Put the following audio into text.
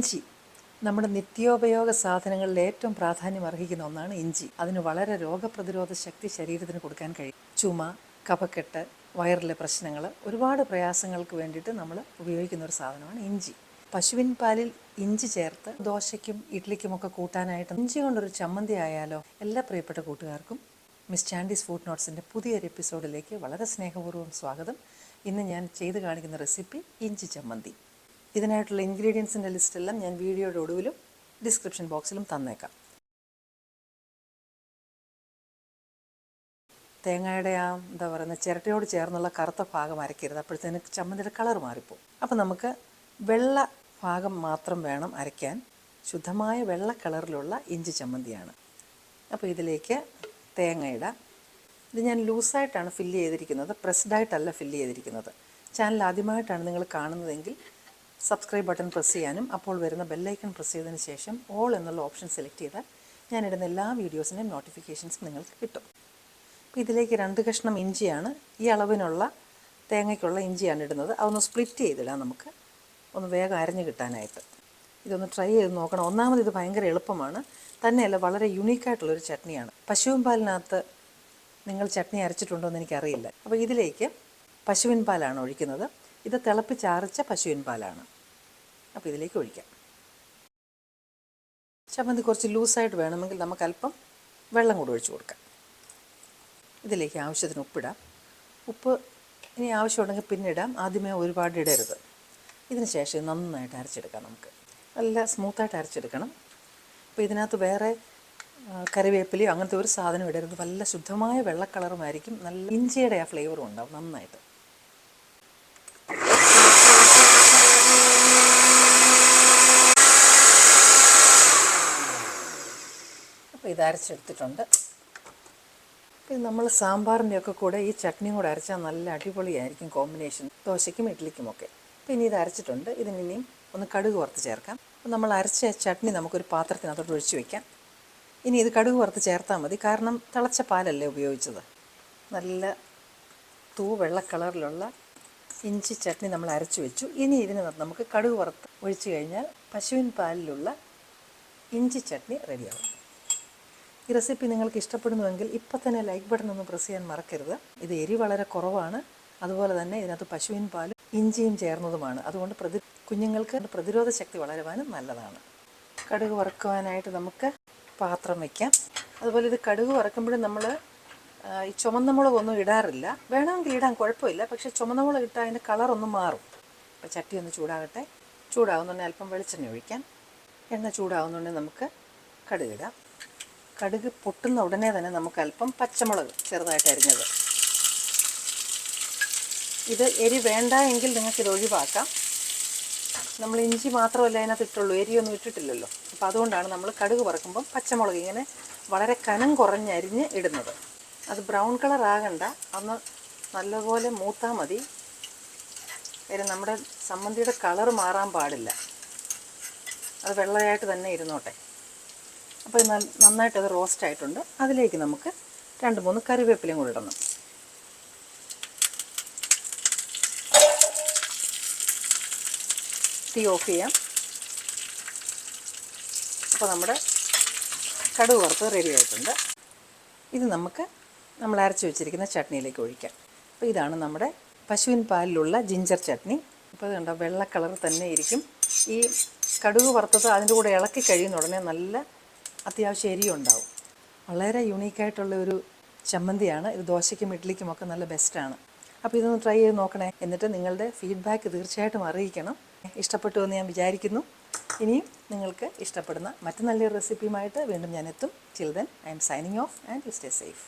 ഇഞ്ചി നമ്മുടെ നിത്യോപയോഗ സാധനങ്ങളിൽ ഏറ്റവും പ്രാധാന്യം അർഹിക്കുന്ന ഒന്നാണ് ഇഞ്ചി. അതിന് വളരെ രോഗപ്രതിരോധ ശക്തി ശരീരത്തിന് കൊടുക്കാൻ കഴിയും. ചുമ, കഫക്കെട്ട്, വയറിലെ പ്രശ്നങ്ങൾ, ഒരുപാട് പ്രയാസങ്ങൾക്ക് വേണ്ടിയിട്ട് നമ്മൾ ഉപയോഗിക്കുന്ന ഒരു സാധനമാണ് ഇഞ്ചി. പശുവിൻ പാലിൽ ഇഞ്ചി ചേർത്ത് ദോശയ്ക്കും ഇഡ്ലിക്കുമൊക്കെ കൂട്ടാനായിട്ട് ഇഞ്ചി കൊണ്ടൊരു ചമ്മന്തി ആയാലോ? എല്ലാ പ്രിയപ്പെട്ട കൂട്ടുകാർക്കും മിസ് ചാൻഡീസ് ഫുഡ് നോട്ട്സിൻ്റെ പുതിയൊരു എപ്പിസോഡിലേക്ക് വളരെ സ്നേഹപൂർവ്വം സ്വാഗതം. ഇന്ന് ഞാൻ ചെയ്ത് കാണിക്കുന്ന റെസിപ്പി ഇഞ്ചി ചമ്മന്തി. ഇതിനായിട്ടുള്ള ഇൻഗ്രീഡിയൻസിൻ്റെ ലിസ്റ്റെല്ലാം ഞാൻ വീഡിയോയുടെ ഒടുവിലും ഡിസ്ക്രിപ്ഷൻ ബോക്സിലും തന്നേക്കാം. തേങ്ങയുടെ എന്താ പറയുന്നത്, ചിരട്ടയോട് ചേർന്നുള്ള കറുത്ത ഭാഗം അരയ്ക്കരുത്, അപ്പോഴത്തേന് ചമ്മന്തിയുടെ കളർ മാറിപ്പോവും. അപ്പോൾ നമുക്ക് വെള്ള ഭാഗം മാത്രം വേണം അരയ്ക്കാൻ. ശുദ്ധമായ വെള്ള കളറിലുള്ള ഇഞ്ചി ചമ്മന്തിയാണ്. അപ്പോൾ ഇതിലേക്ക് തേങ്ങ ഇടാം. ഇത് ഞാൻ ലൂസായിട്ടാണ് ഫില്ല് ചെയ്തിരിക്കുന്നത്, പ്രസ്ഡായിട്ടല്ല ഫില്ല് ചെയ്തിരിക്കുന്നത്. ചാനൽ ആദ്യമായിട്ടാണ് നിങ്ങൾ കാണുന്നതെങ്കിൽ സബ്സ്ക്രൈബ് ബട്ടൺ പ്രസ് ചെയ്യാനും അപ്പോൾ വരുന്ന ബെല്ലൈക്കൺ പ്രസ് ചെയ്തതിന് ശേഷം ഓൾ എന്നുള്ള ഓപ്ഷൻ സെലക്ട് ചെയ്താൽ ഞാനിടുന്ന എല്ലാ വീഡിയോസിൻ്റെയും നോട്ടിഫിക്കേഷൻസ് നിങ്ങൾക്ക് കിട്ടും. അപ്പോൾ ഇതിലേക്ക് 2 കഷ്ണം ഇഞ്ചിയാണ്, ഈ അളവിനുള്ള തേങ്ങയ്ക്കുള്ള ഇഞ്ചിയാണ് ഇടുന്നത്. അതൊന്ന് സ്പ്ലിറ്റ് ചെയ്തിടാം, നമുക്ക് ഒന്ന് വേഗം അരഞ്ഞ് കിട്ടാനായിട്ട്. ഇതൊന്ന് ട്രൈ ചെയ്ത് നോക്കണം. ഒന്നാമത് ഇത് ഭയങ്കര എളുപ്പമാണ്, തന്നെയല്ല വളരെ യുണീക്കായിട്ടുള്ളൊരു ചട്നിയാണ്. പശുവിൻ പാലിനകത്ത് നിങ്ങൾ ചട്നി അരച്ചിട്ടുണ്ടോ എന്ന് എനിക്കറിയില്ല. അപ്പോൾ ഇതിലേക്ക് പശുവിൻ പാലാണ് ഒഴിക്കുന്നത്. ഇത് തിളപ്പിച്ചാറിച്ച പശുവിൻ പാലാണ്. അപ്പോൾ ഇതിലേക്ക് ഒഴിക്കാം. ചമ്മന്തി കുറച്ച് ലൂസായിട്ട് വേണമെങ്കിൽ നമുക്ക് അല്പം വെള്ളം കൂടി ഒഴിച്ചു കൊടുക്കാം. ഇതിലേക്ക് ആവശ്യത്തിന് ഉപ്പിടാം. ഉപ്പ് ഇനി ആവശ്യമുണ്ടെങ്കിൽ പിന്നെ ഇടാം, ആദ്യമേ ഒരുപാട് ഇടരുത്. ഇതിന് ശേഷം നന്നായിട്ട് അരച്ചെടുക്കാം. നമുക്ക് നല്ല സ്മൂത്തായിട്ട് അരച്ചെടുക്കണം. അപ്പോൾ ഇതിനകത്ത് വേറെ കറിവേപ്പിലയോ അങ്ങനത്തെ ഒരു സാധനം ഇടരുത്. നല്ല ശുദ്ധമായ വെള്ള കളറുമായിരിക്കും, നല്ല ഇഞ്ചിയുടെ ആ ഫ്ലേവറും ഉണ്ടാവും നന്നായിട്ട്. അപ്പോൾ ഇത് അരച്ചെടുത്തിട്ടുണ്ട്. ഇത് നമ്മൾ സാമ്പാറിൻ്റെയൊക്കെ കൂടെ ഈ ചട്നിയും കൂടെ അരച്ചാൽ നല്ല അടിപൊളിയായിരിക്കും കോമ്പിനേഷൻ, ദോശയ്ക്കും ഇഡ്ലിക്കുമൊക്കെ. അപ്പോൾ ഇനി ഇത് അരച്ചിട്ടുണ്ട്. ഇതിനിയും ഒന്ന് കടുക് വറുത്ത് ചേർക്കാം. അപ്പോൾ നമ്മൾ അരച്ച ചട്നി നമുക്കൊരു പാത്രത്തിനകത്തോട്ട് ഒഴിച്ച് വയ്ക്കാം. ഇനി ഇത് കടുക് വറുത്ത് ചേർത്താൽ മതി, കാരണം തിളച്ച പാലല്ലേ ഉപയോഗിച്ചത്. നല്ല വെള്ള കളറിലുള്ള ഇഞ്ചി ചട്നി നമ്മൾ അരച്ചു വെച്ചു. ഇനി ഇതിനകത്ത് നമുക്ക് കടുക് വറുത്ത് ഒഴിച്ചു കഴിഞ്ഞാൽ പശുവിൻ പാലിലുള്ള ഇഞ്ചി ചട്നി റെഡിയാവും. ഈ റെസിപ്പി നിങ്ങൾക്ക് ഇഷ്ടപ്പെടുന്നുവെങ്കിൽ ഇപ്പം തന്നെ ലൈക്ക് ബട്ടൺ ഒന്ന് പ്രസ് ചെയ്യാൻ മറക്കരുത്. ഇത് എരി വളരെ കുറവാണ്, അതുപോലെ തന്നെ ഇതിനകത്ത് പശുവിൻ പാലും ഇഞ്ചിയും ചേർന്നതുമാണ്. അതുകൊണ്ട് കുഞ്ഞുങ്ങൾക്ക് പ്രതിരോധ ശക്തി വളരുവാനും നല്ലതാണ്. കടുക് വറുക്കുവാനായിട്ട് നമുക്ക് പാത്രം വയ്ക്കാം. അതുപോലെ ഇത് കടുക് വറക്കുമ്പോഴും നമ്മൾ ഈ ചുമന്ന മുളകൊന്നും ഇടാറില്ല. വേണമെങ്കിൽ ഇടാൻ കുഴപ്പമില്ല, പക്ഷേ ചുമന്ന മുളക് ഇട്ടാൽ അതിൻ്റെ കളറൊന്നും മാറും. അപ്പോൾ ചട്ടി ഒന്ന് ചൂടാകട്ടെ. ചൂടാകുന്നുണ്ടെങ്കിൽ അല്പം വെളിച്ചെണ്ണ ഒഴിക്കാം. എണ്ണ ചൂടാകുന്നുണ്ടെങ്കിൽ നമുക്ക് കടുക് ഇടാം. കടുക് പൊട്ടുന്ന ഉടനെ തന്നെ നമുക്ക് അല്പം പച്ചമുളക് ചെറുതായിട്ട് അരിഞ്ഞത്. ഇത് എരി വേണ്ട എങ്കിൽ നിങ്ങൾക്കിത് ഒഴിവാക്കാം. നമ്മൾ ഇഞ്ചി മാത്രമല്ല അതിനകത്ത് ഇട്ടുള്ളൂ, എരിയൊന്നും ഇട്ടിട്ടില്ലല്ലോ. അപ്പോൾ അതുകൊണ്ടാണ് നമ്മൾ കടുക് വറക്കുമ്പം പച്ചമുളക് ഇങ്ങനെ വളരെ കനം കുറഞ്ഞരിഞ്ഞ് ഇടുന്നത്. അത് ബ്രൗൺ കളർ ആകണ്ട, അന്ന് നല്ലപോലെ മൂത്താൽ മതി. കാര്യം നമ്മുടെ ചമ്മന്തിയുടെ കളർ മാറാൻ പാടില്ല, അത് വെള്ളയായിട്ട് തന്നെ ഇരുന്നോട്ടെ. അപ്പോൾ നന്നായിട്ടത് റോസ്റ്റ് ആയിട്ടുണ്ട്. അതിലേക്ക് നമുക്ക് 2-3 കറിവേപ്പിലയും കൂടി ഇടണം. തീ ഓഫ് ചെയ്യാം. അപ്പോൾ നമ്മുടെ കടുക് വറുത്ത് റെഡി ആയിട്ടുണ്ട്. ഇത് നമ്മൾ അരച്ച് വെച്ചിരിക്കുന്ന ചട്നിയിലേക്ക് ഒഴിക്കാം. അപ്പോൾ ഇതാണ് നമ്മുടെ പശുവിൻ പാലിലുള്ള ജിഞ്ചർ ചട്നി. അപ്പോൾ ഇത് കണ്ടോ, വെള്ള കളർ തന്നെ ഇരിക്കും. ഈ കടുക് വറുത്തത് അതിൻ്റെ കൂടെ ഇളക്കി കഴിയുന്ന ഉടനെ നല്ല അത്യാവശ്യം എരിയും ഉണ്ടാവും. വളരെ യുണീക്കായിട്ടുള്ള ഒരു ചമ്മന്തിയാണ് ഇത്. ദോശയ്ക്കും ഇഡ്ലിക്കുമൊക്കെ നല്ല ബെസ്റ്റാണ്. അപ്പോൾ ഇതൊന്ന് ട്രൈ ചെയ്ത് നോക്കണേ. എന്നിട്ട് നിങ്ങളുടെ ഫീഡ്ബാക്ക് തീർച്ചയായിട്ടും അറിയിക്കണം. ഇഷ്ടപ്പെട്ടു എന്ന് ഞാൻ വിചാരിക്കുന്നു. ഇനിയും നിങ്ങൾക്ക് ഇഷ്ടപ്പെടുന്ന മറ്റു നല്ലൊരു റെസിപ്പിയുമായിട്ട് വീണ്ടും ഞാൻ എത്തും. Till then I M signing off and you stay safe.